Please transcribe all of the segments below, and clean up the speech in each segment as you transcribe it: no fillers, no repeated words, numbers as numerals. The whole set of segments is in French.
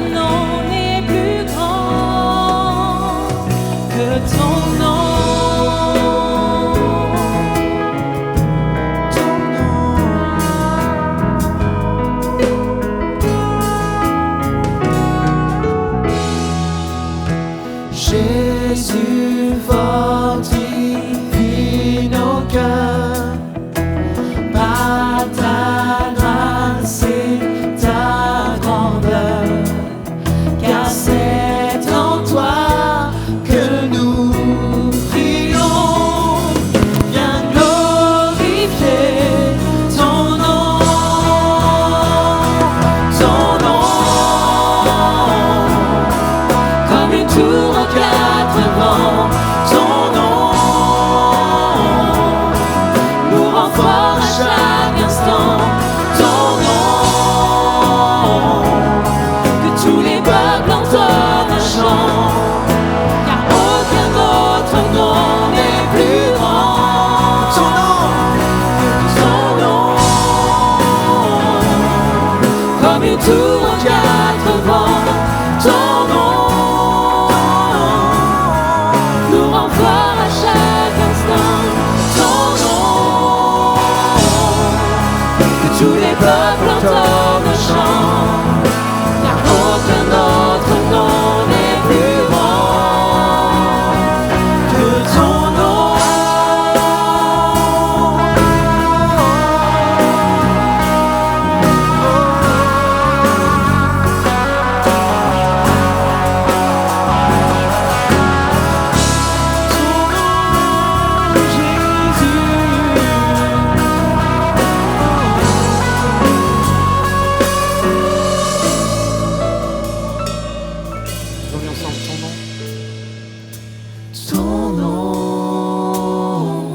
nom n'est plus grand que ton nom. Jésus fortifie nos cœurs par ta grâce et ta grandeur, car c'est en toi que nous prions. Viens glorifier ton nom, comme une tour en quatre vents. Ton nom nous rend fort à chaque instant. Ton nom, que tous les peuples entendent un chant, car aucun autre nom n'est plus grand. Ton nom, comme une tour en quatre vents. Ton nom nous rend fort à chaque instant. Ton nom, que tous les peuples entendent un chant, car aucun autre nom n'est plus grand que ton nom. Ton nom,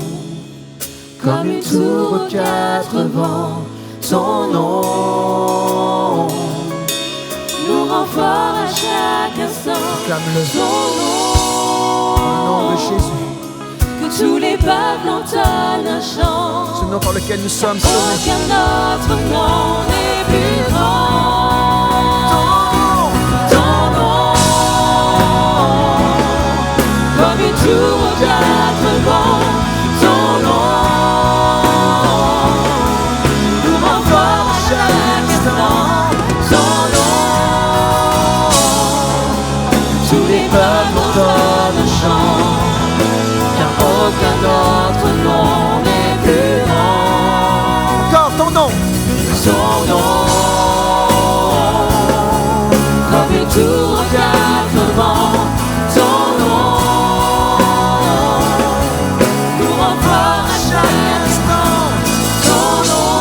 comme une tour aux quatre vents. Ton nom nous rend fort à chaque instant. Acclame-le. Ton Au nom de nom, Jésus, que tous les peuples entendent un chant. ce nom par lequel nous sommes sauvés. Aucun autre nom n'est plus grand. Ton nom, comme une tour aux quatre vents. Ton nom nous rend fort à chaque instant. Ton nom, tous les peuples entendent un chant, car aucun autre nom n'est plus grand. Encore ton nom. Son nom, comme une tour aux quatre vents. Ton nom nous rend fort à chaque instant. Ton nom,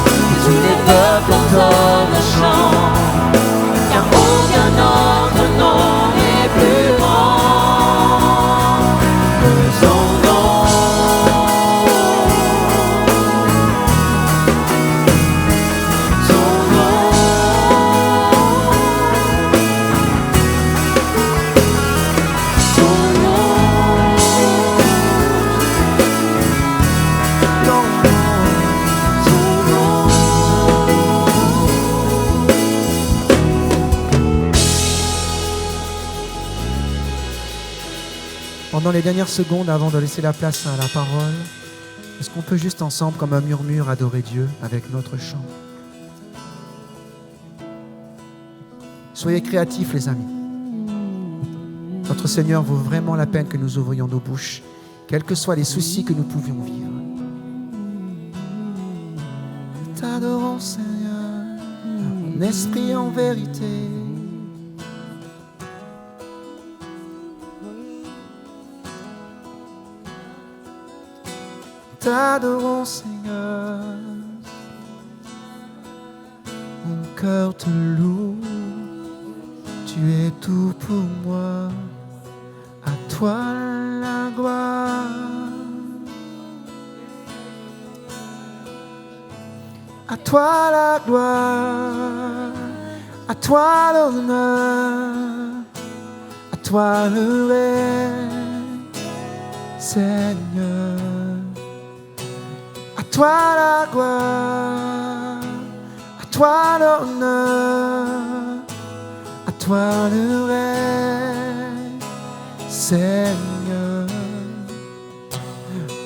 que tous les peuples entendent un chant, car aucun autre nom n'est plus grand que son nom. Son nom, ton nom, Ton nom. ton nom. Pendant les dernières secondes avant de laisser la place à la parole, est-ce qu'on peut juste ensemble, comme un murmure, adorer Dieu avec notre chant? Soyez créatifs, les amis. Notre Seigneur vaut vraiment la peine que nous ouvrions nos bouches, quels que soient les soucis que nous pouvions vivre. T'adorons, Seigneur, mon esprit en vérité. T'adorons, Seigneur, mon cœur te loue, tu es tout pour moi, à toi la gloire, à toi la gloire, à toi l'honneur, à toi le règne, Seigneur. À toi la gloire, à toi l'honneur, à toi le règne, Seigneur.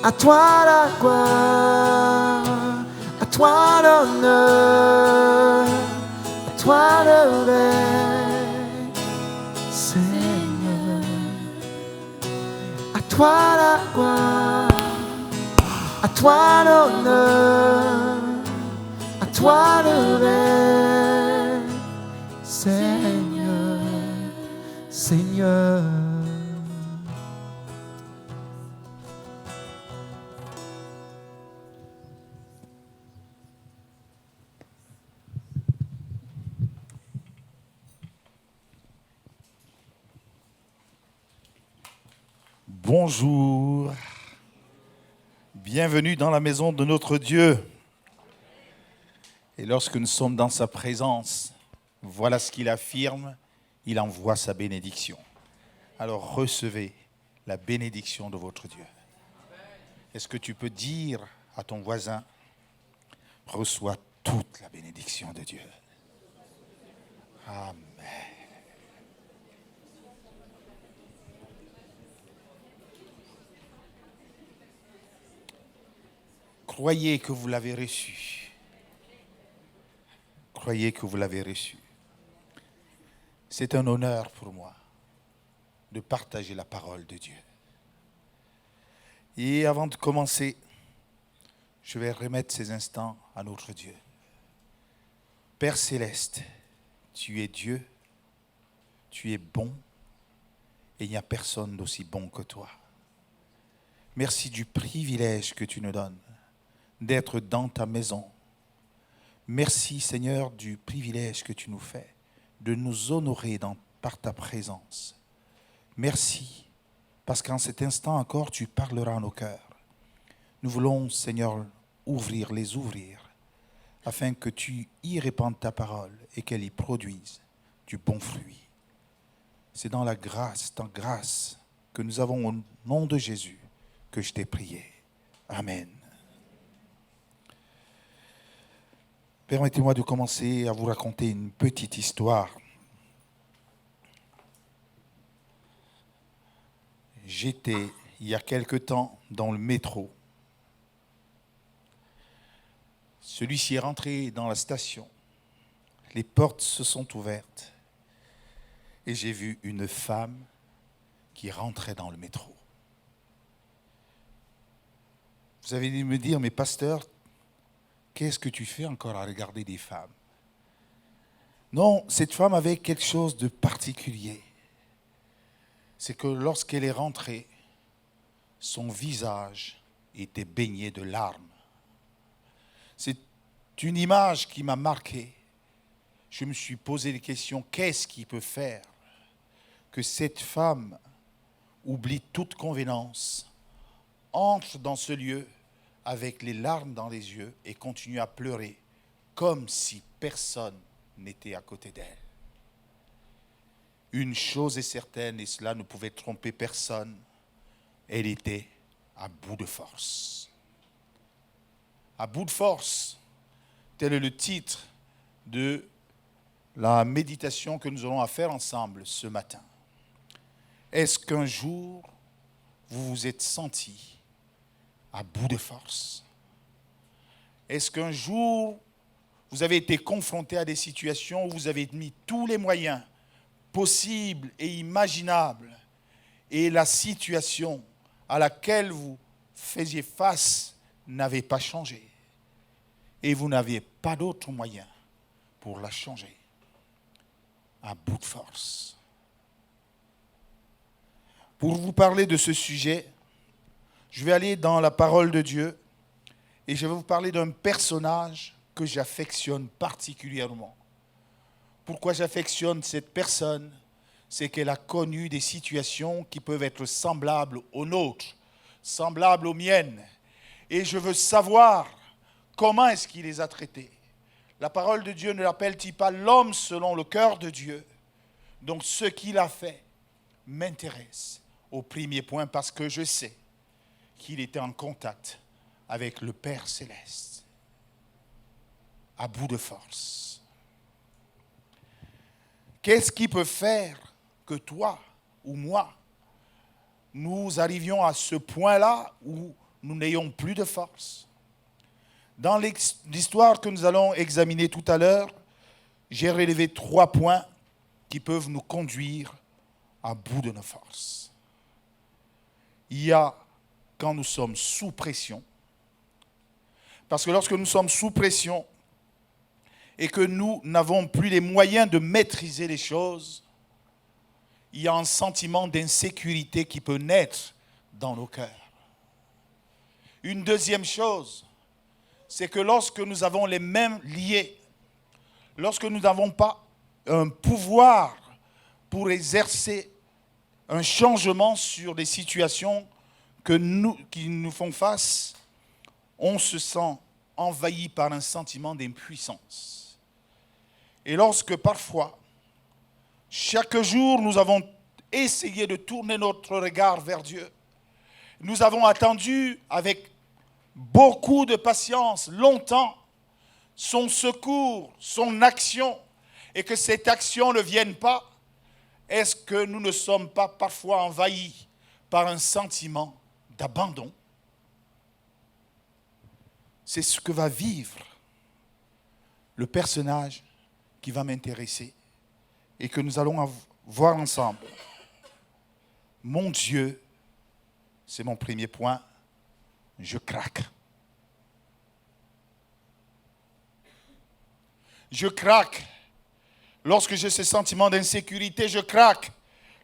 À toi la gloire, à toi l'honneur, à toi le règne, Seigneur. À toi la gloire, à toi l'honneur, à toi le règne, Seigneur, Seigneur. Bonjour, bienvenue dans la maison de notre Dieu. Et lorsque nous sommes dans sa présence, voilà ce qu'il affirme, il envoie sa bénédiction. Alors recevez la bénédiction de votre Dieu. Est-ce que tu peux dire à ton voisin, reçois toute la bénédiction de Dieu. Amen. Croyez que vous l'avez reçu. Croyez que vous l'avez reçu. C'est un honneur pour moi de partager la parole de Dieu. Et avant de commencer, je vais remettre ces instants à notre Dieu. Père céleste, tu es Dieu, tu es bon, et il n'y a personne d'aussi bon que toi. Merci du privilège que tu nous donnes d'être dans ta maison. Merci Seigneur du privilège que tu nous fais de nous honorer par ta présence. Merci parce qu'en cet instant encore tu parleras à nos cœurs. Nous voulons Seigneur ouvrir afin que tu y répandes ta parole et qu'elle y produise du bon fruit. C'est dans la grâce, ta grâce que nous avons au nom de Jésus que je t'ai prié. Amen. Permettez-moi de commencer à vous raconter une petite histoire. J'étais, il y a quelque temps, dans le métro. Celui-ci est rentré dans la station. Les portes se sont ouvertes. Et j'ai vu une femme qui rentrait dans le métro. Vous avez dû me dire, mais pasteur, qu'est-ce que tu fais encore à regarder des femmes? Non, cette femme avait quelque chose de particulier. C'est que lorsqu'elle est rentrée, son visage était baigné de larmes. C'est une image qui m'a marqué. Je me suis posé des questions. Qu'est-ce qui peut faire que cette femme oublie toute convenance, entre dans ce lieu avec les larmes dans les yeux et continue à pleurer comme si personne n'était à côté d'elle? Une chose est certaine, et cela ne pouvait tromper personne, elle était à bout de force. À bout de force, tel est le titre de la méditation que nous allons faire ensemble ce matin. Est-ce qu'un jour, vous vous êtes senti à bout de force? Est-ce qu'un jour, vous avez été confronté à des situations où vous avez mis tous les moyens possibles et imaginables et la situation à laquelle vous faisiez face n'avait pas changé et vous n'aviez pas d'autre moyen pour la changer? À bout de force. Pour vous parler de ce sujet, je vais aller dans la parole de Dieu et je vais vous parler d'un personnage que j'affectionne particulièrement. Pourquoi j'affectionne cette personne? C'est qu'elle a connu des situations qui peuvent être semblables aux nôtres, semblables aux miennes. Et je veux savoir comment est-ce qu'il les a traitées. La parole de Dieu ne l'appelle-t-il pas l'homme selon le cœur de Dieu? Donc ce qu'il a fait m'intéresse au premier point parce que je sais qu'il était en contact avec le Père Céleste. à bout de force. Qu'est-ce qui peut faire que toi ou moi, nous arrivions à ce point-là où nous n'ayons plus de force? Dans l'histoire que nous allons examiner tout à l'heure, j'ai relevé 3 points qui peuvent nous conduire à bout de nos forces. Il y a quand nous sommes sous pression, parce que lorsque nous sommes sous pression et que nous n'avons plus les moyens de maîtriser les choses, il y a un sentiment d'insécurité qui peut naître dans nos cœurs. Une deuxième chose, c'est que lorsque nous avons les mains liées, lorsque nous n'avons pas un pouvoir pour exercer un changement sur des situations qui nous font face, on se sent envahi par un sentiment d'impuissance. Et lorsque parfois, chaque jour, nous avons essayé de tourner notre regard vers Dieu, nous avons attendu avec beaucoup de patience, longtemps, son secours, son action, et que cette action ne vienne pas, est-ce que nous ne sommes pas parfois envahis par un sentiment d'abandon? C'est ce que va vivre le personnage qui va m'intéresser et que nous allons voir ensemble. Mon Dieu, c'est mon premier point, je craque. Je craque. Lorsque j'ai ce sentiment d'insécurité, je craque.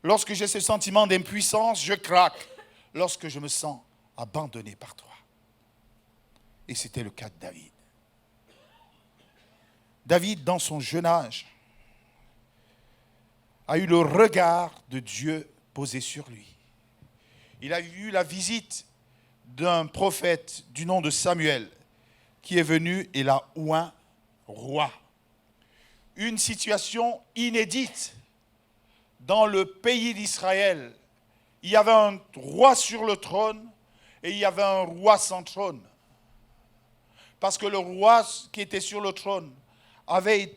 Lorsque j'ai ce sentiment d'impuissance, je craque. Lorsque je me sens abandonné par toi. Et c'était le cas de David. David, dans son jeune âge, a eu le regard de Dieu posé sur lui. Il a eu la visite d'un prophète du nom de Samuel qui est venu et l'a oint roi. Une situation inédite dans le pays d'Israël. Il y avait un roi sur le trône et il y avait un roi sans trône. Parce que le roi qui était sur le trône avait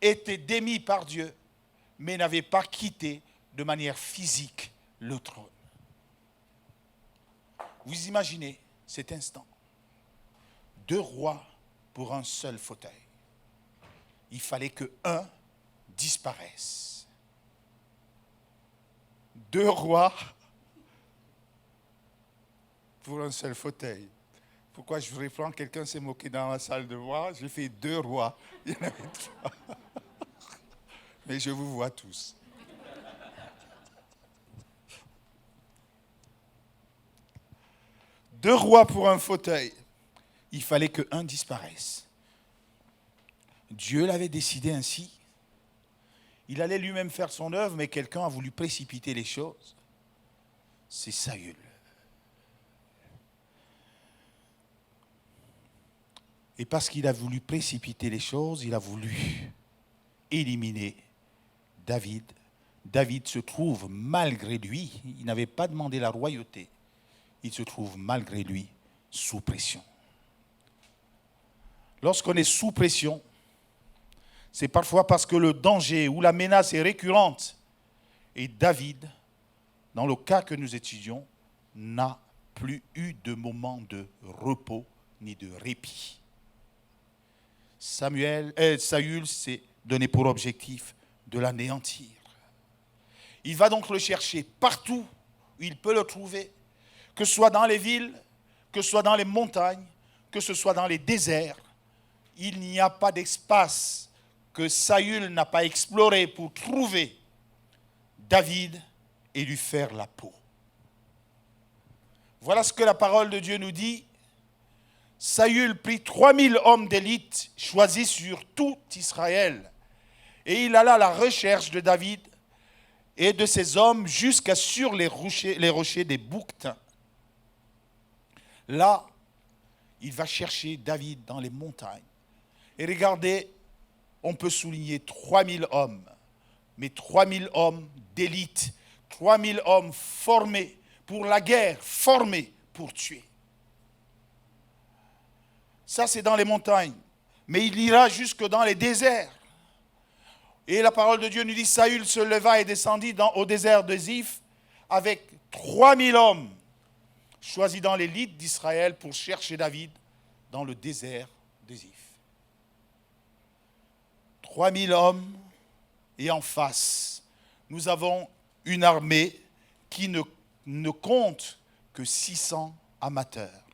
été démis par Dieu, mais n'avait pas quitté de manière physique le trône. Vous imaginez cet instant. 2 rois pour un seul fauteuil. Il fallait que un disparaisse. 2 rois pour un seul fauteuil. Pourquoi je reprends? Quelqu'un s'est moqué dans la salle de voix. J'ai fait 2 rois. Il y en avait 3. Mais je vous vois tous. Deux rois pour un fauteuil. Il fallait qu'un disparaisse. Dieu l'avait décidé ainsi. Il allait lui-même faire son œuvre, mais quelqu'un a voulu précipiter les choses. C'est Saül. Et parce qu'il a voulu précipiter les choses, il a voulu éliminer David. David se trouve malgré lui, il n'avait pas demandé la royauté, il se trouve malgré lui sous pression. Lorsqu'on est sous pression, c'est parfois parce que le danger ou la menace est récurrente. Et David, dans le cas que nous étudions, n'a plus eu de moment de repos ni de répit. Saül s'est donné pour objectif de l'anéantir. Il va donc le chercher partout où il peut le trouver, que ce soit dans les villes, que ce soit dans les montagnes, que ce soit dans les déserts. Il n'y a pas d'espace que Saül n'a pas exploré pour trouver David et lui faire la peau. Voilà ce que la parole de Dieu nous dit. Saül prit 3000 hommes d'élite choisis sur tout Israël. Et il alla à la recherche de David et de ses hommes jusqu'à sur les rochers des bouquetins. Là, il va chercher David dans les montagnes. Et regardez, on peut souligner 3000 hommes, mais 3000 hommes d'élite, 3000 hommes formés pour la guerre, formés pour tuer. Ça, c'est dans les montagnes. mais il ira jusque dans les déserts. Et la parole de Dieu nous dit, Saül se leva et descendit au désert de Ziph avec 3000 hommes, choisis dans l'élite d'Israël pour chercher David dans le désert de Ziph. 3000 hommes, et en face, nous avons une armée qui ne compte que 600 amateurs.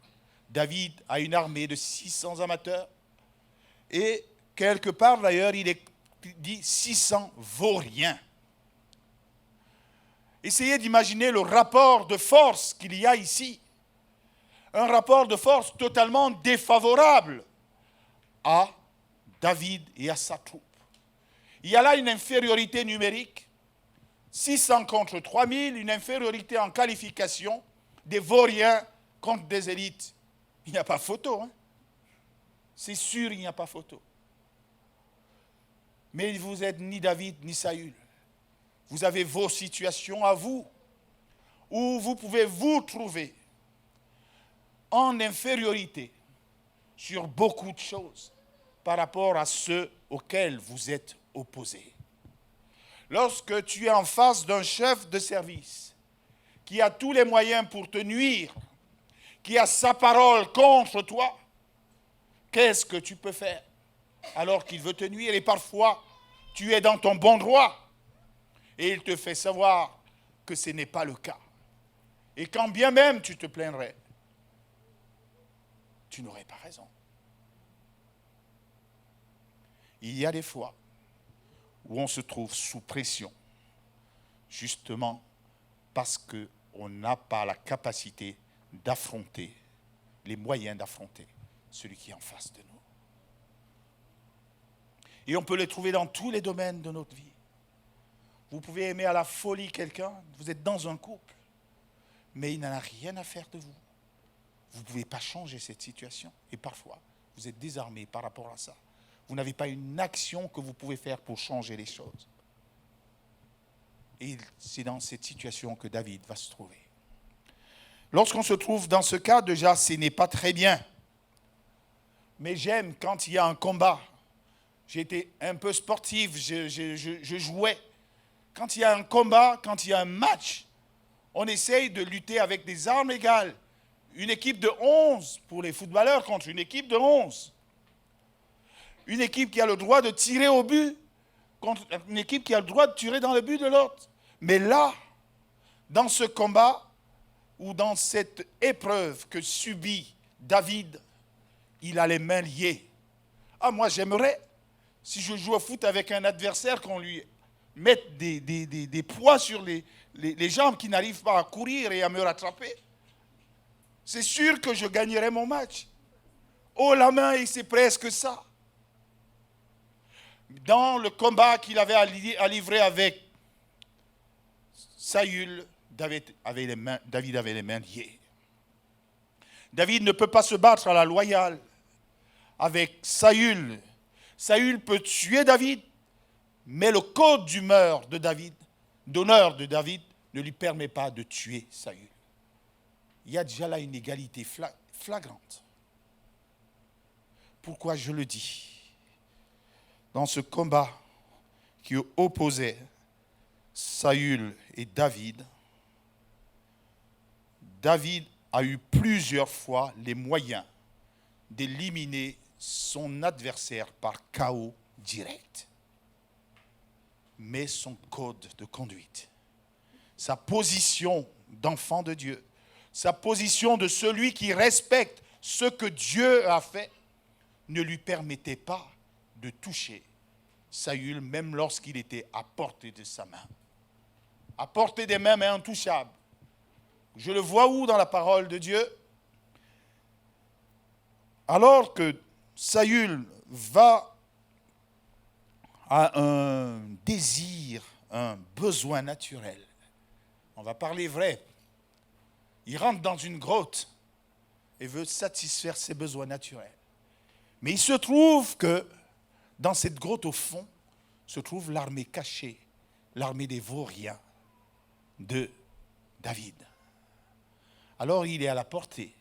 David a une armée de 600 amateurs, et quelque part d'ailleurs, il est dit 600 vauriens. Essayez d'imaginer le rapport de force qu'il y a ici. Un rapport de force totalement défavorable à David et à sa troupe. Il y a là une infériorité numérique, 600 contre 3000, une infériorité en qualification, des vauriens contre des élites. Il n'y a pas photo, hein? C'est sûr, il n'y a pas photo. Mais vous n'êtes ni David ni Saül. Vous avez vos situations à vous, où vous pouvez vous trouver en infériorité sur beaucoup de choses par rapport à ceux auxquels vous êtes opposés. Lorsque tu es en face d'un chef de service qui a tous les moyens pour te nuire, qui a sa parole contre toi, qu'est-ce que tu peux faire alors qu'il veut te nuire? Et parfois, tu es dans ton bon droit et il te fait savoir que ce n'est pas le cas. Et quand bien même tu te plaindrais, tu n'aurais pas raison. Il y a des fois où on se trouve sous pression, justement parce qu'on n'a pas la capacité d'affronter, les moyens d'affronter celui qui est en face de nous. Et on peut les trouver dans tous les domaines de notre vie. Vous pouvez aimer à la folie quelqu'un, vous êtes dans un couple, mais il n'en a rien à faire de vous. Vous ne pouvez pas changer cette situation. Et parfois, vous êtes désarmé par rapport à ça. Vous n'avez pas une action que vous pouvez faire pour changer les choses. Et c'est dans cette situation que David va se trouver. Lorsqu'on se trouve dans ce cas, déjà, ce n'est pas très bien. Mais j'aime quand il y a un combat. J'étais un peu sportif, je jouais. Quand il y a un combat, quand il y a un match, on essaye de lutter avec des armes égales. Une équipe de 11 pour les footballeurs contre une équipe de 11. Une équipe qui a le droit de tirer au but contre une équipe qui a le droit de tirer dans le but de l'autre. Mais là, dans ce combat ou dans cette épreuve que subit David, il a les mains liées. Ah, moi j'aimerais, si je joue au foot avec un adversaire, qu'on lui mette des poids sur les jambes qui n'arrivent pas à courir et à me rattraper. C'est sûr que je gagnerai mon match. Oh la main, et c'est presque ça. Dans le combat qu'il avait à livrer avec Saül, David avait les mains liées. David ne peut pas se battre à la loyale avec Saül. Saül peut tuer David, mais le code d'honneur de David, ne lui permet pas de tuer Saül. Il y a déjà là une égalité flagrante. Pourquoi je le dis? Dans ce combat qui opposait Saül et David, David a eu plusieurs fois les moyens d'éliminer son adversaire par chaos direct. Mais son code de conduite, sa position d'enfant de Dieu, sa position de celui qui respecte ce que Dieu a fait, ne lui permettait pas de toucher Saül, même lorsqu'il était à portée de sa main. À portée des mains, mais intouchable. Je le vois où dans la parole de Dieu? Alors que Saül a un désir, un besoin naturel. On va parler vrai. Il rentre dans une grotte et veut satisfaire ses besoins naturels. Mais il se trouve que dans cette grotte au fond se trouve l'armée cachée, l'armée des vauriens de David. Alors il est à la portée,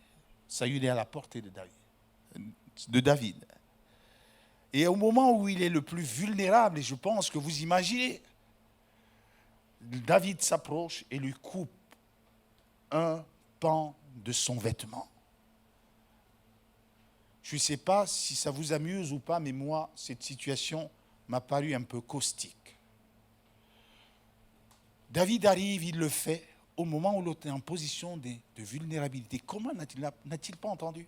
Saül est à la portée de David. Et au moment où il est le plus vulnérable, et je pense que vous imaginez, David s'approche et lui coupe un pan de son vêtement. Je ne sais pas si ça vous amuse ou pas, mais moi, cette situation m'a paru un peu caustique. David arrive, il le fait au moment où l'autre est en position de vulnérabilité. Comment n'a-t-il pas entendu?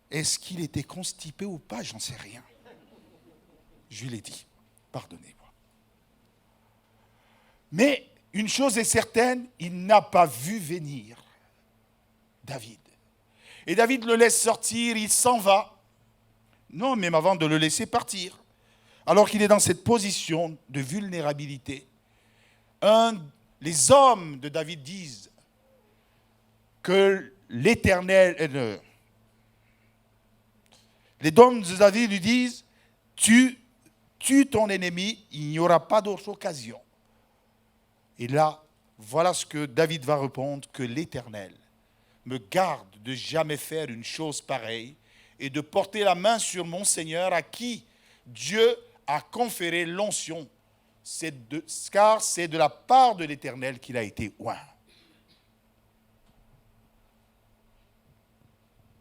Est-ce qu'il était constipé ou pas? J'en sais rien. Je lui ai dit, pardonnez-moi. Mais une chose est certaine, il n'a pas vu venir David. Et David le laisse sortir, il s'en va. Non, même avant de le laisser partir. Alors qu'il est dans cette position de vulnérabilité, les hommes de David disent que l'Éternel... les hommes de David lui disent, tue ton ennemi, il n'y aura pas d'autre occasion. Et là, voilà ce que David va répondre, que l'Éternel me garde de jamais faire une chose pareille et de porter la main sur mon Seigneur à qui Dieu a conféré l'onction, car c'est de la part de l'Éternel qu'il a été oint.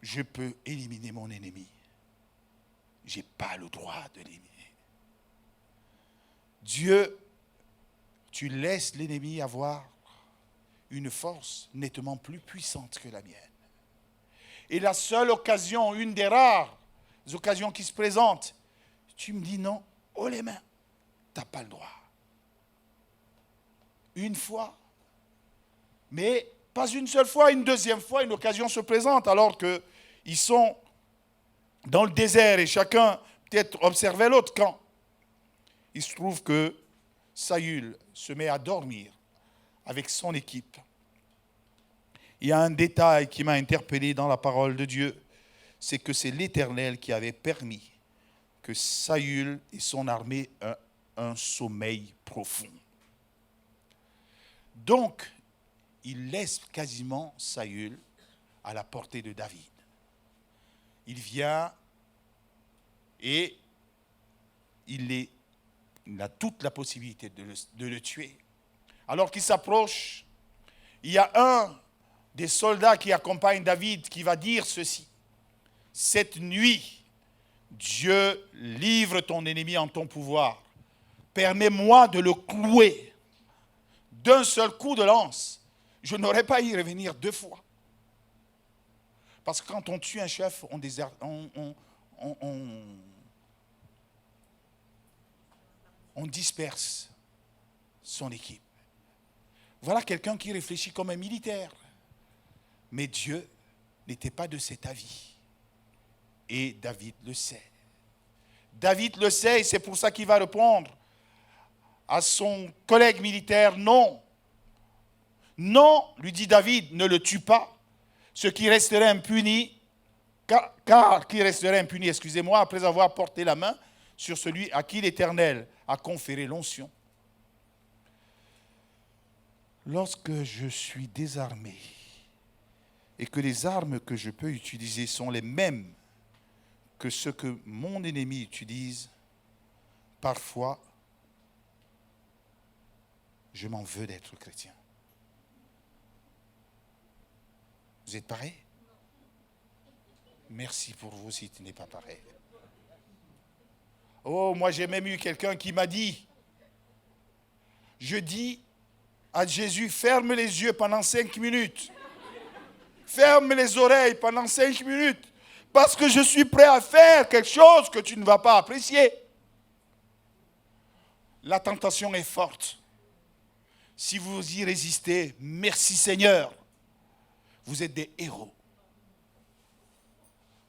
Je peux éliminer mon ennemi. Je n'ai pas le droit de l'éliminer. Dieu, tu laisses l'ennemi avoir une force nettement plus puissante que la mienne. Et la seule occasion, une des rares occasions qui se présentent, tu me dis non, haut les mains, tu n'as pas le droit. Une fois, mais pas une seule fois, une deuxième fois, une occasion se présente alors qu'ils sont dans le désert et chacun peut-être observait l'autre camp. Il se trouve que Saül se met à dormir avec son équipe. Il y a un détail qui m'a interpellé dans la parole de Dieu, c'est que c'est l'Éternel qui avait permis que Saül et son armée aient un sommeil profond. Donc, il laisse quasiment Saül à la portée de David. Il vient et il a toute la possibilité de le tuer. Alors qu'il s'approche, il y a un des soldats qui accompagnent David qui va dire ceci. Cette nuit, Dieu livre ton ennemi en ton pouvoir. Permets-moi de le clouer d'un seul coup de lance. Je n'aurais pas à y revenir deux fois. Parce que quand on tue un chef, on disperse son équipe. Voilà quelqu'un qui réfléchit comme un militaire. Mais Dieu n'était pas de cet avis. Et David le sait. David le sait et c'est pour ça qu'il va répondre à son collègue militaire, non. Non, lui dit David, ne le tue pas. Ce qui resterait impuni, car qui resterait impuni, excusez-moi, après avoir porté la main sur celui à qui l'Éternel a conféré l'onction. Lorsque je suis désarmé et que les armes que je peux utiliser sont les mêmes que ce que mon ennemi utilise, parfois, je m'en veux d'être chrétien. Vous êtes pareil? Merci pour vous si tu n'es pas pareil. Oh, moi j'ai même eu quelqu'un qui m'a dit, je dis à Jésus, ferme les yeux pendant 5 minutes. Ferme les oreilles pendant 5 minutes. Parce que je suis prêt à faire quelque chose que tu ne vas pas apprécier. La tentation est forte. Si vous y résistez, merci Seigneur. Vous êtes des héros.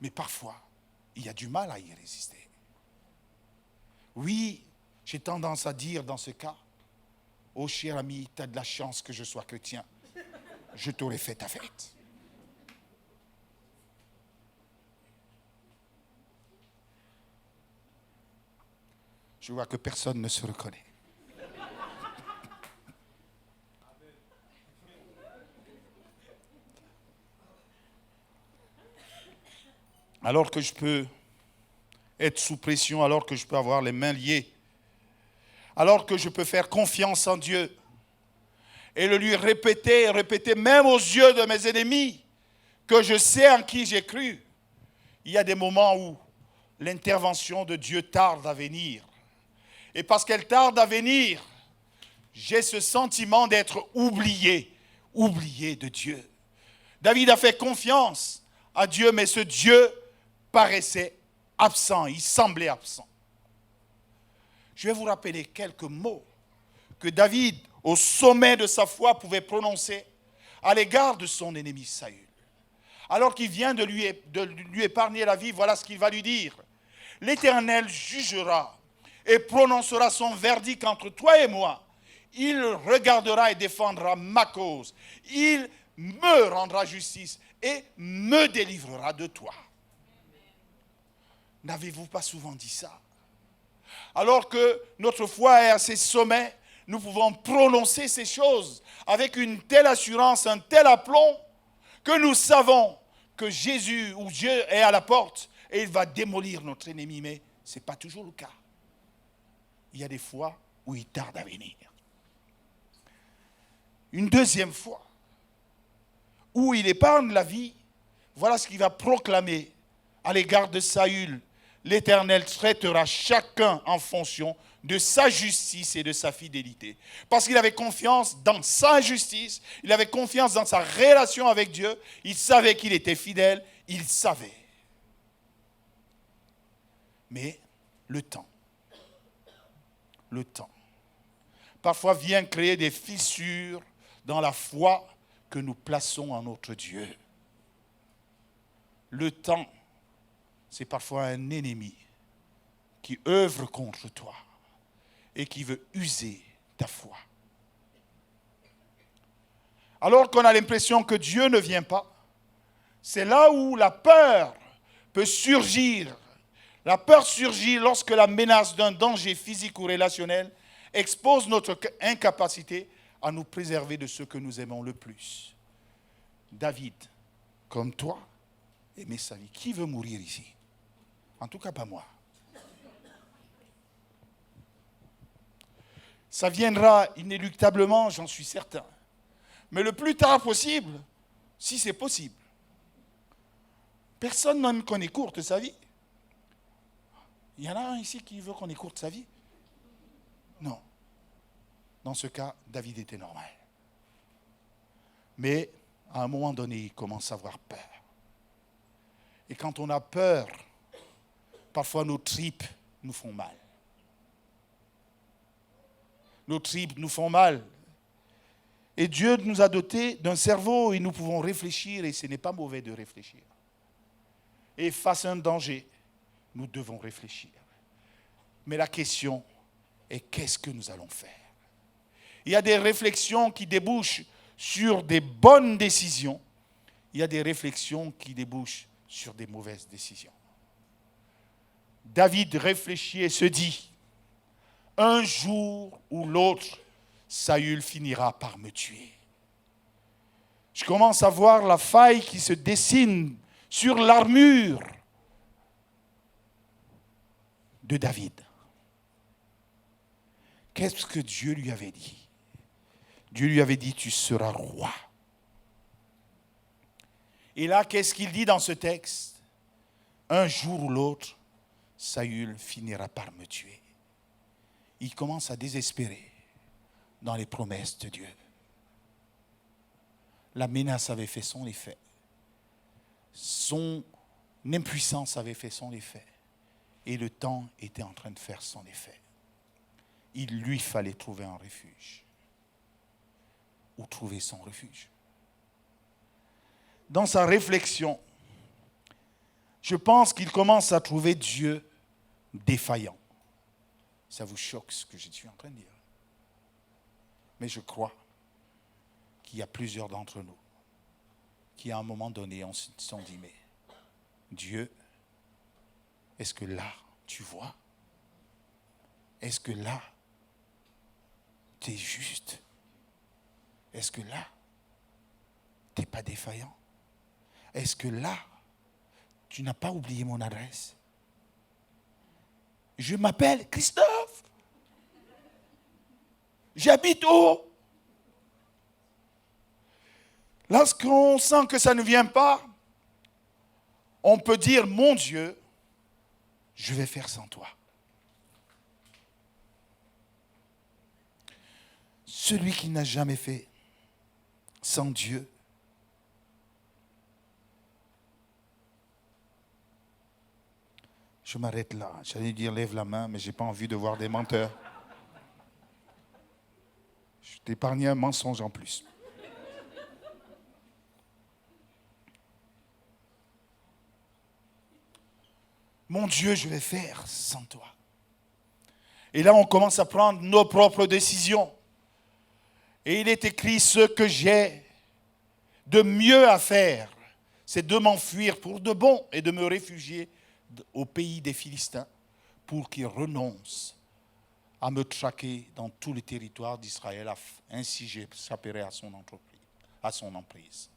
Mais parfois, il y a du mal à y résister. Oui, j'ai tendance à dire dans ce cas, oh cher ami, tu as de la chance que je sois chrétien. Je t'aurais fait ta fête. Je vois que personne ne se reconnaît. Alors que je peux être sous pression alors que je peux avoir les mains liées, alors que je peux faire confiance en Dieu et le lui répéter, et répéter même aux yeux de mes ennemis que je sais en qui j'ai cru. Il y a des moments où l'intervention de Dieu tarde à venir. Et parce qu'elle tarde à venir, j'ai ce sentiment d'être oublié de Dieu. David a fait confiance à Dieu, mais ce Dieu paraissait absent, il semblait absent. Je vais vous rappeler quelques mots que David, au sommet de sa foi, pouvait prononcer à l'égard de son ennemi Saül. Alors qu'il vient de lui épargner la vie, voilà ce qu'il va lui dire. L'Éternel jugera et prononcera son verdict entre toi et moi. Il regardera et défendra ma cause. Il me rendra justice et me délivrera de toi. N'avez-vous pas souvent dit ça? Alors que notre foi est à ses sommets, nous pouvons prononcer ces choses avec une telle assurance, un tel aplomb, que nous savons que Jésus ou Dieu est à la porte et il va démolir notre ennemi. Mais ce n'est pas toujours le cas. Il y a des fois où il tarde à venir. Une deuxième fois, où il épargne la vie, voilà ce qu'il va proclamer à l'égard de Saül. L'Éternel traitera chacun en fonction de sa justice et de sa fidélité. Parce qu'il avait confiance dans sa justice, il avait confiance dans sa relation avec Dieu, il savait qu'il était fidèle, il savait. Mais le temps, parfois vient créer des fissures dans la foi que nous plaçons en notre Dieu. Le temps, c'est parfois un ennemi qui œuvre contre toi et qui veut user ta foi. Alors qu'on a l'impression que Dieu ne vient pas, c'est là où la peur peut surgir. La peur surgit lorsque la menace d'un danger physique ou relationnel expose notre incapacité à nous préserver de ce que nous aimons le plus. David, comme toi, aimait sa vie. Qui veut mourir ici? En tout cas, pas moi. Ça viendra inéluctablement, j'en suis certain. Mais le plus tard possible, si c'est possible. Personne n'aime qu'on écourte sa vie. Il y en a un ici qui veut qu'on écourte sa vie? Non. Dans ce cas, David était normal. Mais à un moment donné, il commence à avoir peur. Et quand on a peur, parfois nos tripes nous font mal. Nos tripes nous font mal. Et Dieu nous a dotés d'un cerveau et nous pouvons réfléchir et ce n'est pas mauvais de réfléchir. Et face à un danger, nous devons réfléchir. Mais la question est qu'est-ce que nous allons faire? Il y a des réflexions qui débouchent sur des bonnes décisions. Il y a des réflexions qui débouchent sur des mauvaises décisions. David réfléchit et se dit, un jour ou l'autre, Saül finira par me tuer. Je commence à voir la faille qui se dessine sur l'armure de David. Qu'est-ce que Dieu lui avait dit? Dieu lui avait dit, tu seras roi. Et là, qu'est-ce qu'il dit dans ce texte? Un jour ou l'autre, Saül finira par me tuer. Il commence à désespérer dans les promesses de Dieu. La menace avait fait son effet. Son impuissance avait fait son effet. Et le temps était en train de faire son effet. Il lui fallait trouver un refuge. Ou trouver son refuge. Dans sa réflexion, je pense qu'il commence à trouver Dieu défaillant. Ça vous choque ce que je suis en train de dire. Mais je crois qu'il y a plusieurs d'entre nous qui, à un moment donné, se sont dit, mais Dieu, est-ce que là, tu vois? Est-ce que là, tu es juste? Est-ce que là, tu n'es pas défaillant? Est-ce que là, tu n'as pas oublié mon adresse? Je m'appelle Christophe. J'habite où? Lorsqu'on sent que ça ne vient pas, on peut dire, mon Dieu, je vais faire sans toi. Celui qui n'a jamais fait sans Dieu, je m'arrête là. J'allais dire lève la main, mais je n'ai pas envie de voir des menteurs. Je t'épargne un mensonge en plus. Mon Dieu, je vais faire sans toi. Et là, on commence à prendre nos propres décisions. Et il est écrit, ce que j'ai de mieux à faire, c'est de m'enfuir pour de bon et de me réfugier au pays des Philistins pour qu'ils renoncent à me traquer dans tout le territoire d'Israël. Ainsi, j'échapperai à son emprise.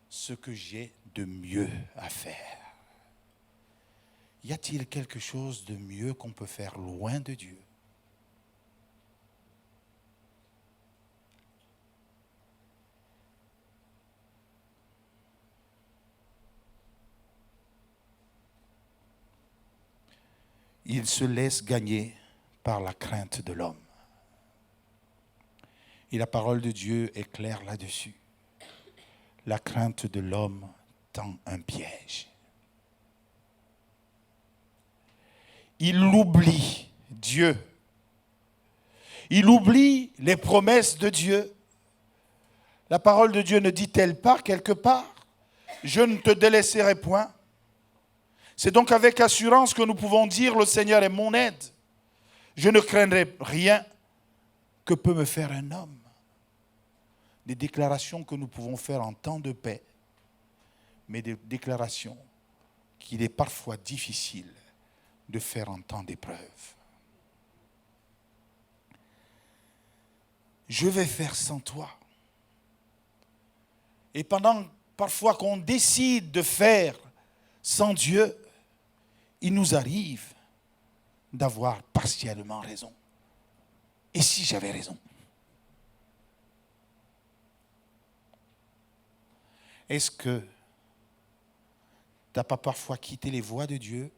Ce que j'ai de mieux à faire. Y a-t-il quelque chose de mieux qu'on peut faire loin de Dieu? Il se laisse gagner par la crainte de l'homme. Et la parole de Dieu est claire là-dessus. La crainte de l'homme tend un piège. Il oublie Dieu. Il oublie les promesses de Dieu. La parole de Dieu ne dit-elle pas quelque part, je ne te délaisserai point. C'est donc avec assurance que nous pouvons dire, le Seigneur est mon aide. Je ne craindrai rien que peut me faire un homme. Des déclarations que nous pouvons faire en temps de paix, mais des déclarations qu'il est parfois difficile de faire en temps d'épreuve. Je vais faire sans toi. Et pendant parfois qu'on décide de faire sans Dieu, il nous arrive d'avoir partiellement raison. Et si j'avais raison? Est-ce que tu n'as pas parfois quitté les voies de Dieu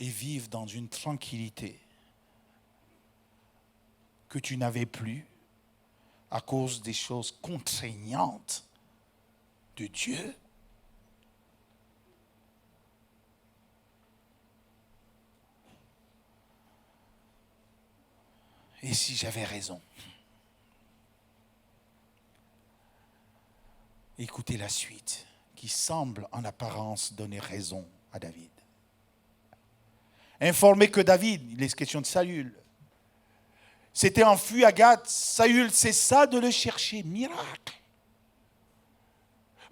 et vivre dans une tranquillité que tu n'avais plus à cause des choses contraignantes de Dieu? Et si j'avais raison? Écoutez la suite, qui semble en apparence donner raison à David. Informé que David, il est question de Saül, s'était enfui à Gath, Saül cessa de le chercher. Miracle!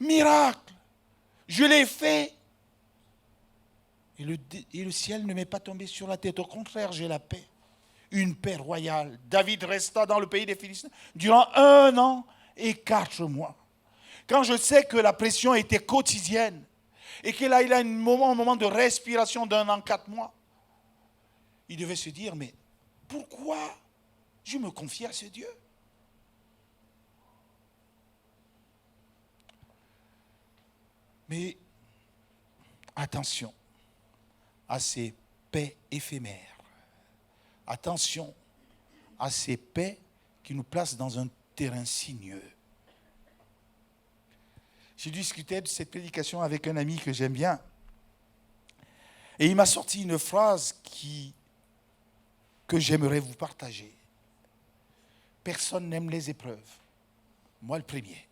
Miracle! Je l'ai fait! Et le ciel ne m'est pas tombé sur la tête. Au contraire, j'ai la paix. Une paix royale. David resta dans le pays des Philistins durant 1 an et 4 mois. Quand je sais que la pression était quotidienne et qu'il a un moment de respiration d'1 an, 4 mois, il devait se dire, mais pourquoi je me confie à ce Dieu? Mais attention à ces paix éphémères. Attention à ces paix qui nous placent dans un terrain sinueux. J'ai discuté de cette prédication avec un ami que j'aime bien. Et il m'a sorti une phrase que j'aimerais vous partager. Personne n'aime les épreuves. Moi le premier.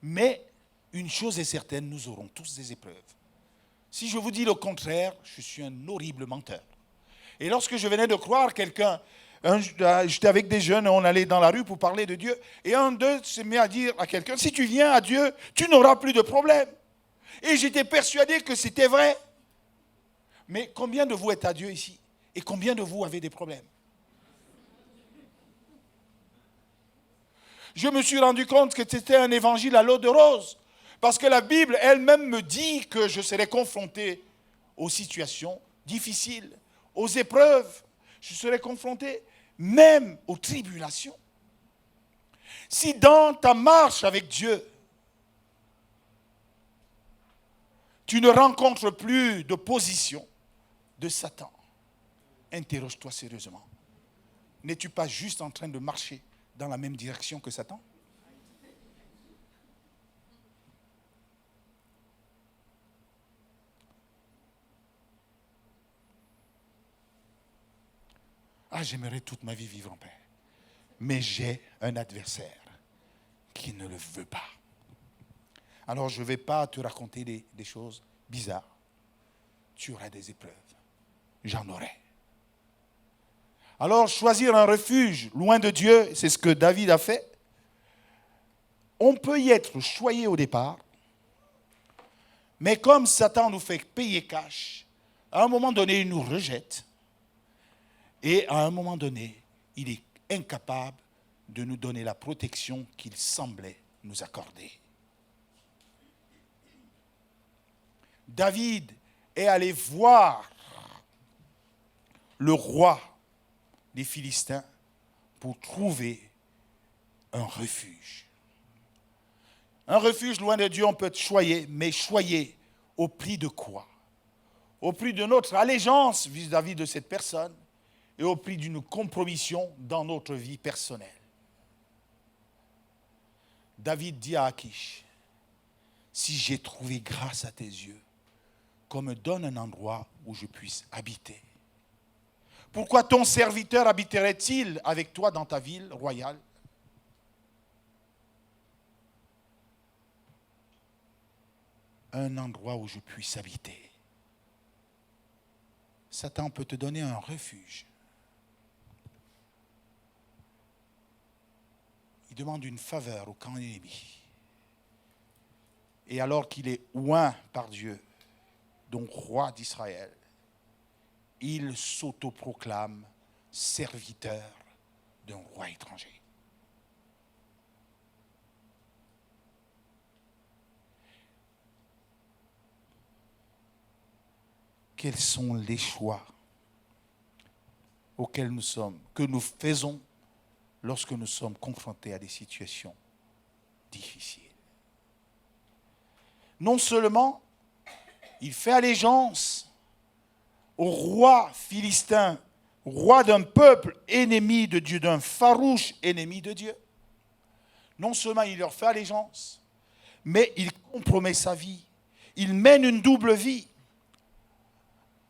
Mais une chose est certaine, nous aurons tous des épreuves. Si je vous dis le contraire, je suis un horrible menteur. Et lorsque je venais de croire quelqu'un, j'étais avec des jeunes, on allait dans la rue pour parler de Dieu, et un d'eux se met à dire à quelqu'un, si tu viens à Dieu, tu n'auras plus de problème. Et j'étais persuadé que c'était vrai. Mais combien de vous êtes à Dieu ici? Et combien de vous avez des problèmes? Je me suis rendu compte que c'était un évangile à l'eau de rose. Parce que la Bible elle-même me dit que je serai confronté aux situations difficiles, aux épreuves. Je serai confronté même aux tribulations. Si dans ta marche avec Dieu, tu ne rencontres plus d'opposition de Satan, interroge-toi sérieusement. N'es-tu pas juste en train de marcher dans la même direction que Satan? Ah, j'aimerais toute ma vie vivre en paix. Mais j'ai un adversaire qui ne le veut pas. Alors je ne vais pas te raconter des choses bizarres. Tu auras des épreuves. J'en aurai. Alors choisir un refuge loin de Dieu, c'est ce que David a fait. On peut y être choyé au départ, mais comme Satan nous fait payer cash, à un moment donné, il nous rejette. Et à un moment donné, il est incapable de nous donner la protection qu'il semblait nous accorder. David est allé voir le roi des Philistins pour trouver un refuge. Un refuge loin de Dieu, on peut être choyé, mais choyé au prix de quoi? Au prix de notre allégeance vis-à-vis de cette personne et au prix d'une compromission dans notre vie personnelle. David dit à Akish, si j'ai trouvé grâce à tes yeux, qu'on me donne un endroit où je puisse habiter. Pourquoi ton serviteur habiterait-il avec toi dans ta ville royale? Un endroit où je puisse habiter. Satan peut te donner un refuge. Il demande une faveur au camp ennemi. Et alors qu'il est oint par Dieu, donc roi d'Israël, il s'autoproclame serviteur d'un roi étranger. Quels sont les choix auxquels que nous faisons lorsque nous sommes confrontés à des situations difficiles? Non seulement il fait allégeance au roi philistin, roi d'un peuple ennemi de Dieu, d'un farouche ennemi de Dieu. Non seulement il leur fait allégeance, mais il compromet sa vie. Il mène une double vie.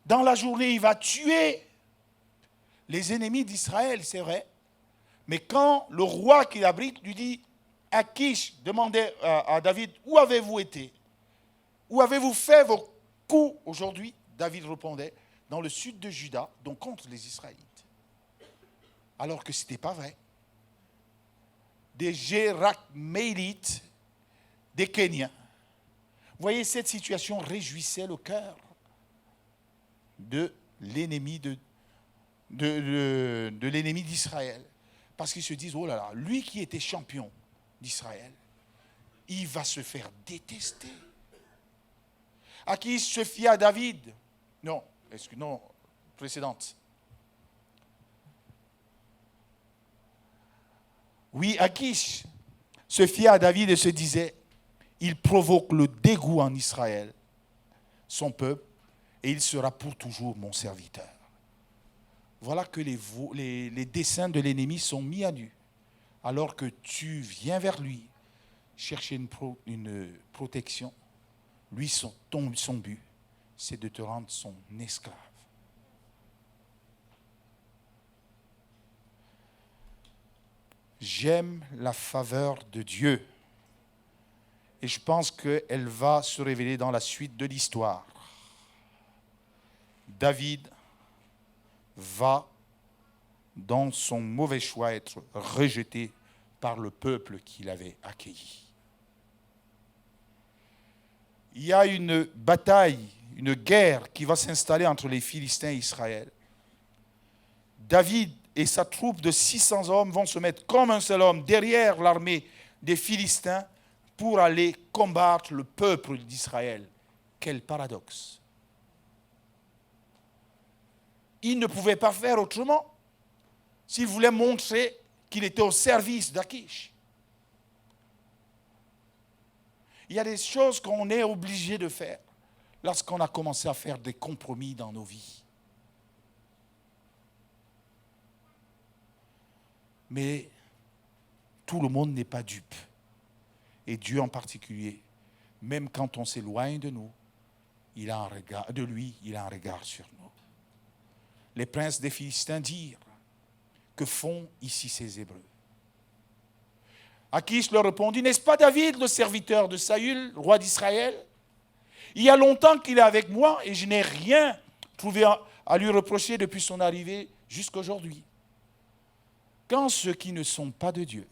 Dans la journée, il va tuer les ennemis d'Israël, c'est vrai. Mais quand le roi qu'il abrite lui dit, Akish demandait à David, où avez-vous été? Où avez-vous fait vos coups aujourd'hui? David répondait, dans le sud de Juda, donc contre les Israélites. Alors que ce n'était pas vrai. Des Jérakmélites, des Kéniens. Vous voyez, cette situation réjouissait le cœur de l'ennemi de l'ennemi d'Israël. Parce qu'ils se disent, oh là là, lui qui était champion d'Israël, il va se faire détester. À qui se fia à David? Non, précédente. Oui, Akish se fia à David et se disait, il provoque le dégoût en Israël, son peuple, et il sera pour toujours mon serviteur. Voilà que les desseins de l'ennemi sont mis à nu, alors que tu viens vers lui chercher une protection. Lui, son but, c'est de te rendre son esclave. J'aime la faveur de Dieu. Et je pense qu'elle va se révéler dans la suite de l'histoire. David va, dans son mauvais choix, être rejeté par le peuple qu'il avait accueilli. Il y a une bataille, une guerre qui va s'installer entre les Philistins et Israël. David et sa troupe de 600 hommes vont se mettre comme un seul homme derrière l'armée des Philistins pour aller combattre le peuple d'Israël. Quel paradoxe. Il ne pouvait pas faire autrement s'il voulait montrer qu'il était au service d'Achish. Il y a des choses qu'on est obligé de faire lorsqu'on a commencé à faire des compromis dans nos vies. Mais tout le monde n'est pas dupe. Et Dieu en particulier, même quand on s'éloigne de nous, il a un regard, de lui, il a un regard sur nous. Les princes des Philistins dirent, que font ici ces Hébreux? Achish leur répondit, n'est-ce pas David, le serviteur de Saül, roi d'Israël? Il y a longtemps qu'il est avec moi et je n'ai rien trouvé à lui reprocher depuis son arrivée jusqu'à aujourd'hui. Quand ceux qui ne sont pas de Dieu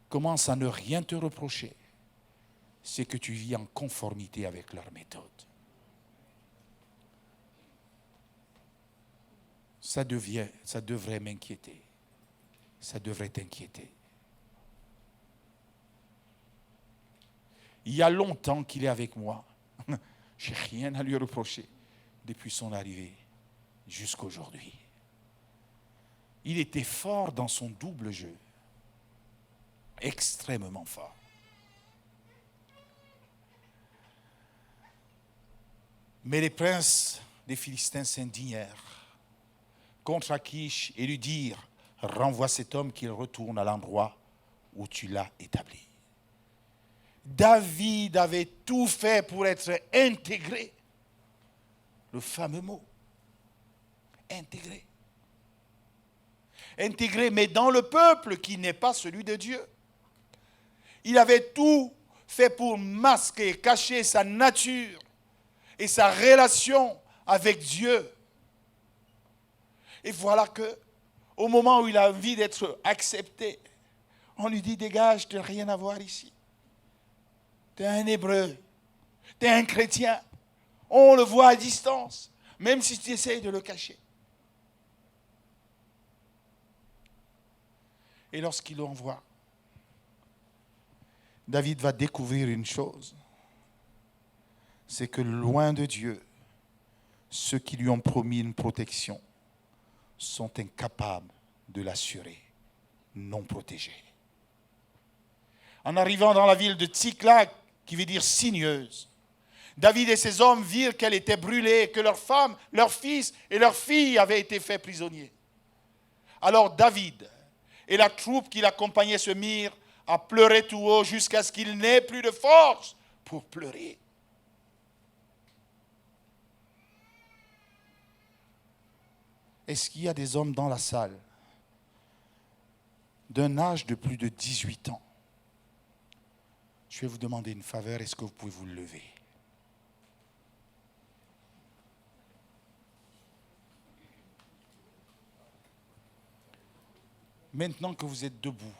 commencent à ne rien te reprocher, c'est que tu vis en conformité avec leur méthode. Ça devrait m'inquiéter. Ça devrait t'inquiéter. Il y a longtemps qu'il est avec moi. Je n'ai rien à lui reprocher depuis son arrivée jusqu'à aujourd'hui. Il était fort dans son double jeu. Extrêmement fort. Mais les princes des Philistins s'indignèrent contre Achish et lui dirent, renvoie cet homme qu'il retourne à l'endroit où tu l'as établi. David avait tout fait pour être intégré. Le fameux mot, intégré. Intégré, mais dans le peuple qui n'est pas celui de Dieu. Il avait tout fait pour masquer, cacher sa nature et sa relation avec Dieu. Et voilà que, au moment où il a envie d'être accepté, on lui dit, dégage, tu n'as rien à voir ici. Tu es un Hébreu, tu es un chrétien. On le voit à distance, même si tu essayes de le cacher. Et lorsqu'il l'envoie, David va découvrir une chose, c'est que loin de Dieu, ceux qui lui ont promis une protection sont incapables de l'assurer, non protégés. En arrivant dans la ville de Tsiklag, qui veut dire signeuse, David et ses hommes virent qu'elle était brûlée, que leurs femmes, leurs fils et leurs filles avaient été faits prisonniers. Alors David et la troupe qui l'accompagnait se mirent à pleurer tout haut jusqu'à ce qu'il n'ait plus de force pour pleurer. Est-ce qu'il y a des hommes dans la salle d'un âge de plus de 18 ans? Je vais vous demander une faveur, est-ce que vous pouvez vous lever? Maintenant que vous êtes debout,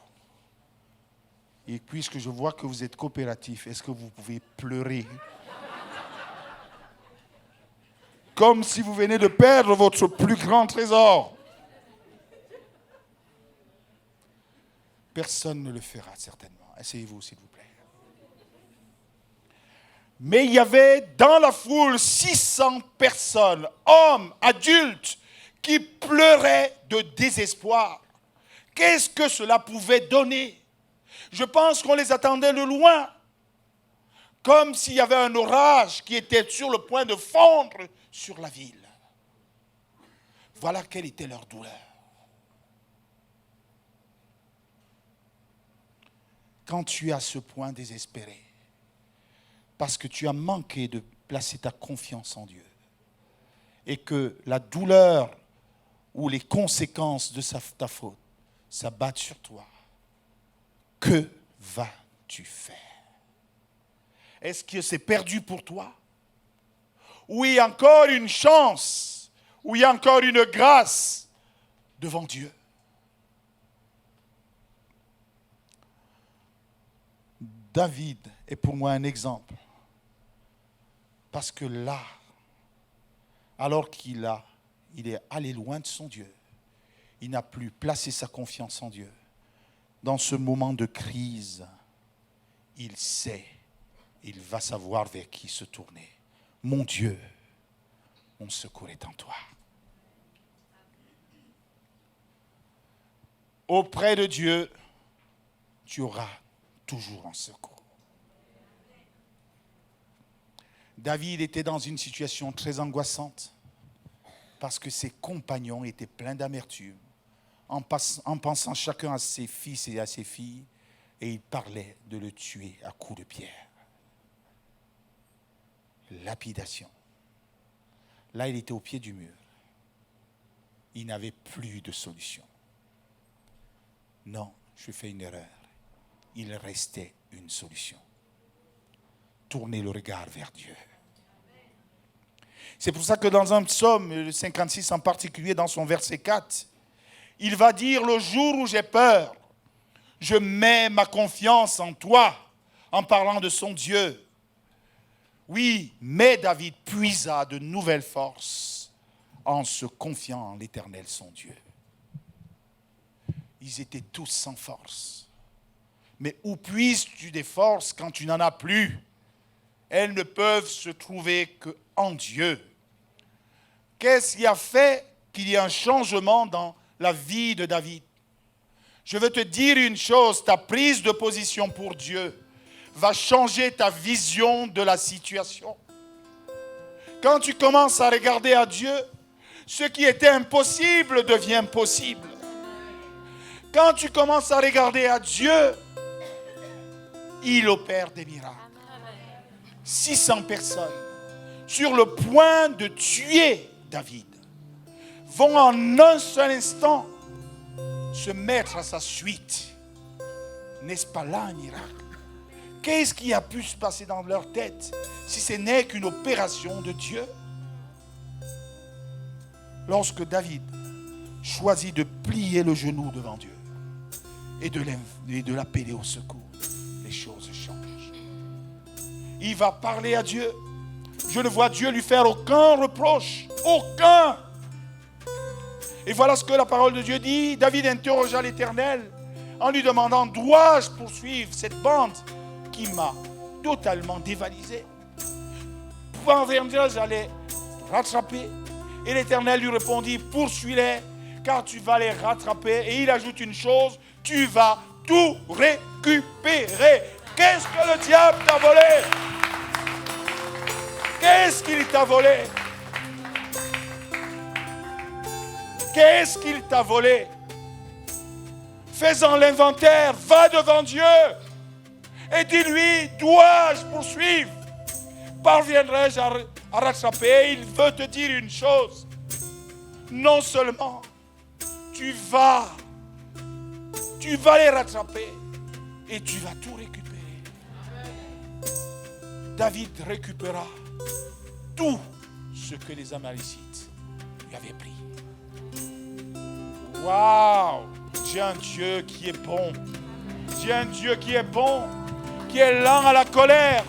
et puisque je vois que vous êtes coopératif, est-ce que vous pouvez pleurer? Comme si vous venez de perdre votre plus grand trésor. Personne ne le fera certainement. Essayez-vous, s'il vous plaît. Mais il y avait dans la foule 600 personnes, hommes, adultes, qui pleuraient de désespoir. Qu'est-ce que cela pouvait donner? Je pense qu'on les attendait de loin, comme s'il y avait un orage qui était sur le point de fondre sur la ville. Voilà quelle était leur douleur. Quand tu es à ce point désespéré, parce que tu as manqué de placer ta confiance en Dieu, et que la douleur ou les conséquences de ta faute s'abattent sur toi, que vas-tu faire? Est-ce que c'est perdu pour toi? Ou il y a encore une chance, ou il y a encore une grâce devant Dieu? David est pour moi un exemple. Parce que là, alors qu'il est allé loin de son Dieu, il n'a plus placé sa confiance en Dieu. Dans ce moment de crise, il sait, il va savoir vers qui se tourner. Mon Dieu, mon secours est en toi. Auprès de Dieu, tu auras toujours un secours. David était dans une situation très angoissante parce que ses compagnons étaient pleins d'amertume en pensant chacun à ses fils et à ses filles, et ils parlaient de le tuer à coups de pierre. Lapidation. Là, il était au pied du mur. Il n'avait plus de solution. Non, je fais une erreur. Il restait une solution. Tournez le regard vers Dieu. C'est pour ça que dans un psaume, le 56 en particulier, dans son verset 4, il va dire: le jour où j'ai peur, je mets ma confiance en toi, en parlant de son Dieu. Oui, mais David puisa de nouvelles forces en se confiant en l'Éternel, son Dieu. Ils étaient tous sans force. Mais où puises-tu des forces quand tu n'en as plus? Elles ne peuvent se trouver qu'en Dieu. Qu'est-ce qui a fait qu'il y ait un changement dans la vie de David? Je veux te dire une chose, ta prise de position pour Dieu va changer ta vision de la situation. Quand tu commences à regarder à Dieu, ce qui était impossible devient possible. Quand tu commences à regarder à Dieu, il opère des miracles. 600 personnes, sur le point de tuer David, vont en un seul instant se mettre à sa suite. N'est-ce pas là un miracle? Qu'est-ce qui a pu se passer dans leur tête si ce n'est qu'une opération de Dieu? Lorsque David choisit de plier le genou devant Dieu et de l'appeler au secours, les choses changent. Il va parler à Dieu. Je ne vois Dieu lui faire aucun reproche. Aucun. Et voilà ce que la parole de Dieu dit. David interrogea l'Éternel en lui demandant: dois-je poursuivre cette bande qui m'a totalement dévalisé? Pouvant dire, j'allais rattraper. Et l'Éternel lui répondit: poursuis-les, car tu vas les rattraper. Et il ajoute une chose: tu vas tout récupérer. Qu'est-ce que le diable t'a volé? Qu'est-ce qu'il t'a volé? Qu'est-ce qu'il t'a volé? Fais-en l'inventaire, va devant Dieu et dis-lui: dois-je poursuivre? Parviendrai-je à rattraper? Il veut te dire une chose: non seulement tu vas les rattraper et tu vas tout récupérer. David récupéra tout ce que les Amalécites lui avaient pris. Waouh! J'ai un Dieu qui est bon. J'ai un Dieu qui est bon, qui est lent à la colère,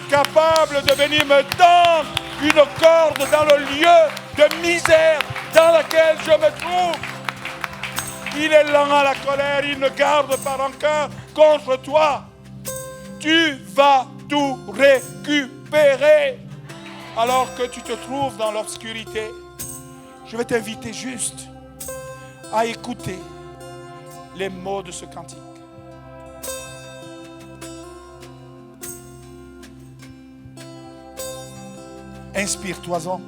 capable de venir me tendre une corde dans le lieu de misère dans lequel je me trouve. Il est lent à la colère, il ne garde pas rancœur contre toi. Tu vas tout récupérer. Alors que tu te trouves dans l'obscurité, je vais t'inviter juste à écouter les mots de ce cantique. Inspire-toi-en,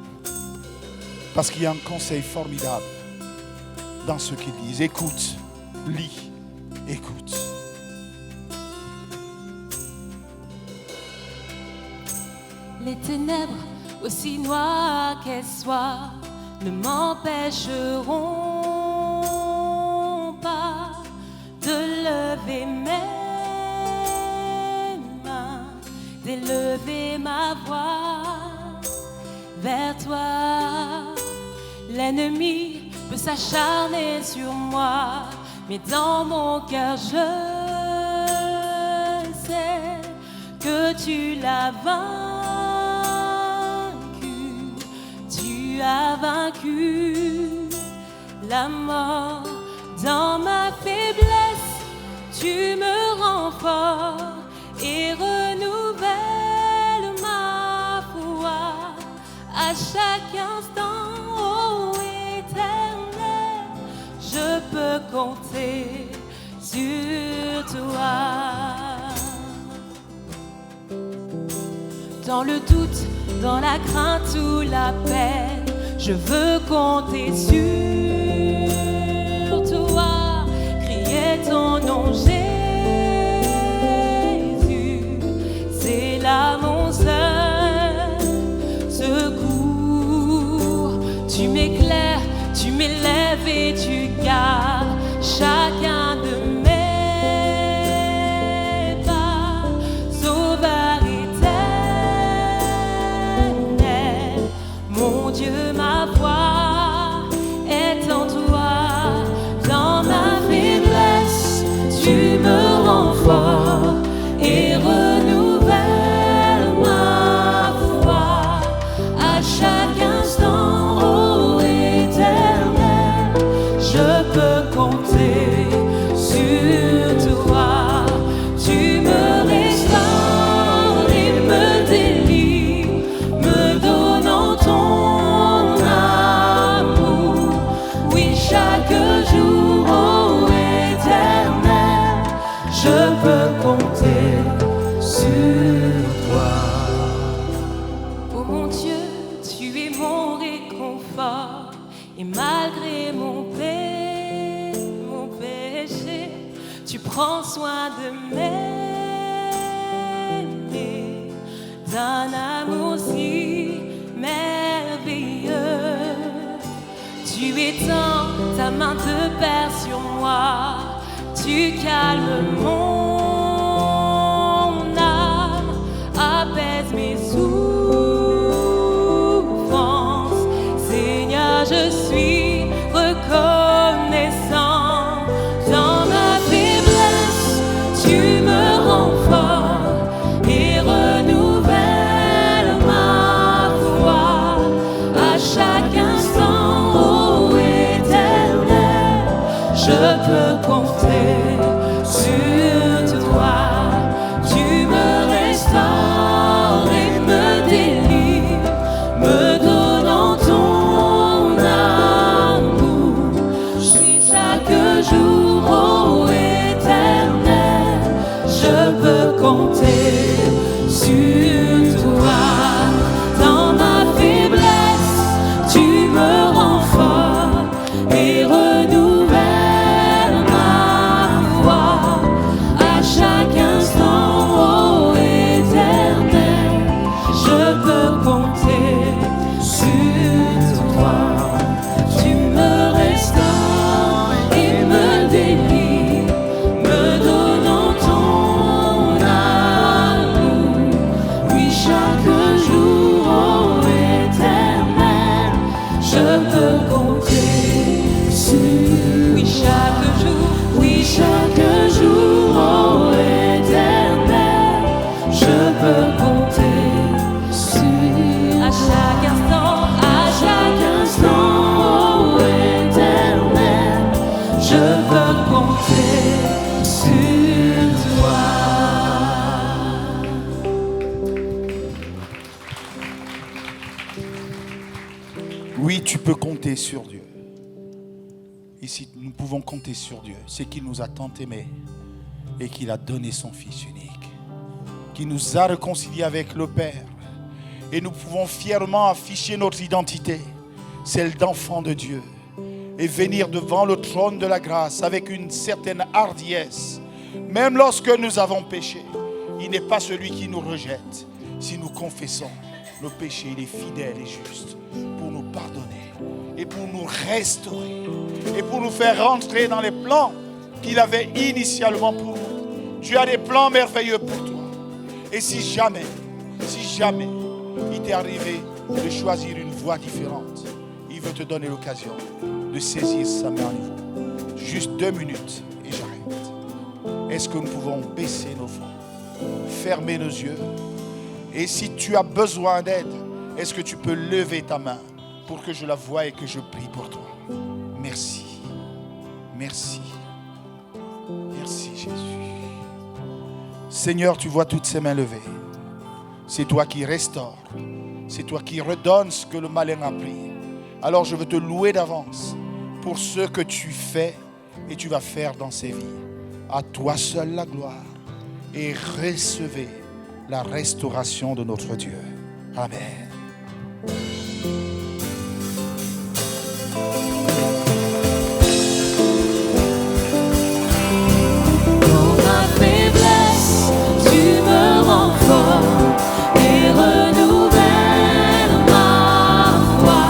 parce qu'il y a un conseil formidable dans ce qu'ils disent. Écoute, lis, écoute. Les ténèbres, aussi noires qu'elles soient, ne m'empêcheront pas de lever mes mains, d'élever ma voix vers toi. L'ennemi peut s'acharner sur moi, mais dans mon cœur je sais que tu l'as vaincu. Tu as vaincu la mort. Dans ma faiblesse, tu me rends fort et renouvelle ma foi à chaque instant, ô Éternel. Je peux compter sur toi. Dans le doute, dans la crainte ou la peine, je veux compter sur toi, crier ton nom Jésus, c'est là mon seul secours. Tu m'éclaires, tu m'élèves et tu gardes chacun de mes pas, sauveur éternel, mon Dieu, ma foi est en toi. Dans ma faiblesse, tu me rends fort et renouvelle ma foi à chaque instant, ô Éternel. Je peux compter sur toi. Tu me restaures et me délivres, me donnant ton amour. Oui, chaque jour, ô Éternel, je peux compter sur toi. Oh mon Dieu, tu es mon réconfort, et malgré mon péché, tu prends soin de m'aimer d'un amour si merveilleux. Tu étends ta main de Père sur moi, tu calmes mon âme, apaises mes souffrances. Seigneur, je suis reconnaissant. Dans ma faiblesse, tu me rends fort et renouvelle ma foi à chaque instant, ô Éternel. Je peux compter sur toi. Tu me restaures et me délivres, me donnant ton amour. Si chaque jour, ô Éternel, je peux compter sur toi. Dans ma faiblesse, tu me rends fort et renouvelle ma foi à chaque instant, ô Éternel. Je peux compter sur toi. Tu me restaures et me délivres, me donnant ton amour. Oui, chaque jour, ô Éternel, je peux compter sur. Oui, chaque jour, ô Éternel, je peux compter sur. À chaque instant, ô Éternel, je peux compter sur toi. Oui, tu peux compter sur Dieu. Ici, nous pouvons compter sur Dieu. C'est qu'il nous a tant aimés et qu'il a donné son Fils unique, qui nous a réconciliés avec le Père. Et nous pouvons fièrement afficher notre identité, celle d'enfants de Dieu, et venir devant le trône de la grâce avec une certaine hardiesse. Même lorsque nous avons péché, il n'est pas celui qui nous rejette. Si nous confessons nos péchés, il est fidèle et juste pour nous pardonner et pour nous restaurer et pour nous faire rentrer dans les plans qu'il avait initialement pour nous. Tu as des plans merveilleux pour toi. Et si jamais il t'est arrivé de choisir une voie différente, il veut te donner l'occasion de saisir sa main à nouveau. Juste 2 minutes et j'arrête. Est-ce que nous pouvons baisser nos fronts, fermer nos yeux? Et si tu as besoin d'aide, est-ce que tu peux lever ta main pour que je la voie et que je prie pour toi? Merci. Merci. Merci Jésus. Seigneur, tu vois toutes ces mains levées. C'est toi qui restaures. C'est toi qui redonnes ce que le malin a pris. Alors je veux te louer d'avance pour ce que tu fais et tu vas faire dans ces vies. À toi seul la gloire. Et recevez la restauration de notre Dieu. Amen. Dans ma faiblesse, tu me rends fort et renouvelles ma foi.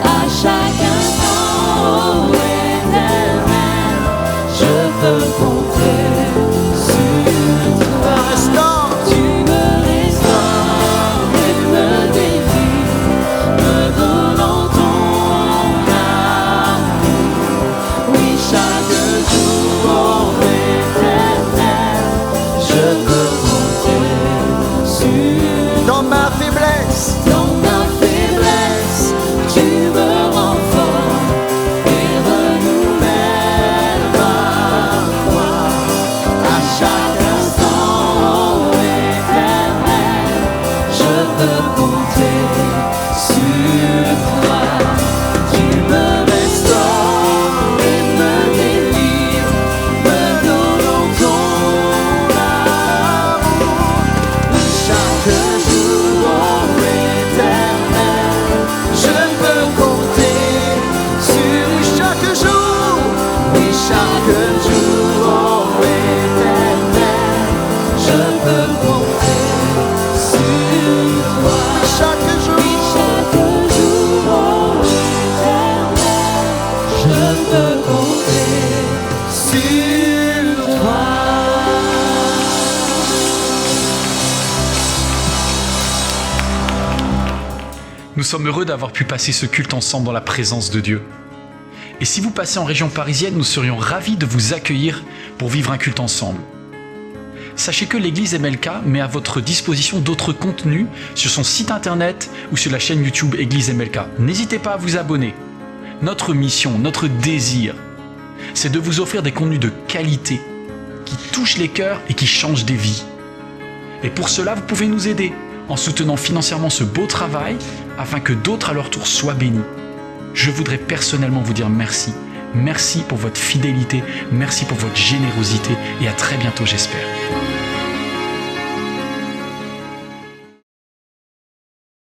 À chaque instant, ô Éternel, je peux compter sur toi. Tu me restaures et me délies, me donnant ton amour. Oui, chaque jour, ô Éternel, je peux compter sur Dans ma faiblesse, dans ma faiblesse, tu me rends fort et renouvelles ma foi. À chaque instant, ô Éternel, je peux compter sur toi. Tu me restaures et me délivres, me donnant ton amour. Chaque jour, ô Éternel, je peux compter sur chaque jour. Oui, chaque jour, ô Éternel, je peux compter sur toi. chaque jour, Oui, chaque jour, ô Éternel, je peux compter sur toi. Nous sommes heureux d'avoir pu passer ce culte ensemble dans la présence de Dieu. Et si vous passez en région parisienne, nous serions ravis de vous accueillir pour vivre un culte ensemble. Sachez que l'église MLK met à votre disposition d'autres contenus sur son site internet ou sur la chaîne YouTube Église MLK. N'hésitez pas à vous abonner. Notre mission, notre désir, c'est de vous offrir des contenus de qualité qui touchent les cœurs et qui changent des vies. Et pour cela, vous pouvez nous aider en soutenant financièrement ce beau travail afin que d'autres à leur tour soient bénis. Je voudrais personnellement vous dire merci. Merci pour votre fidélité, merci pour votre générosité et à très bientôt j'espère.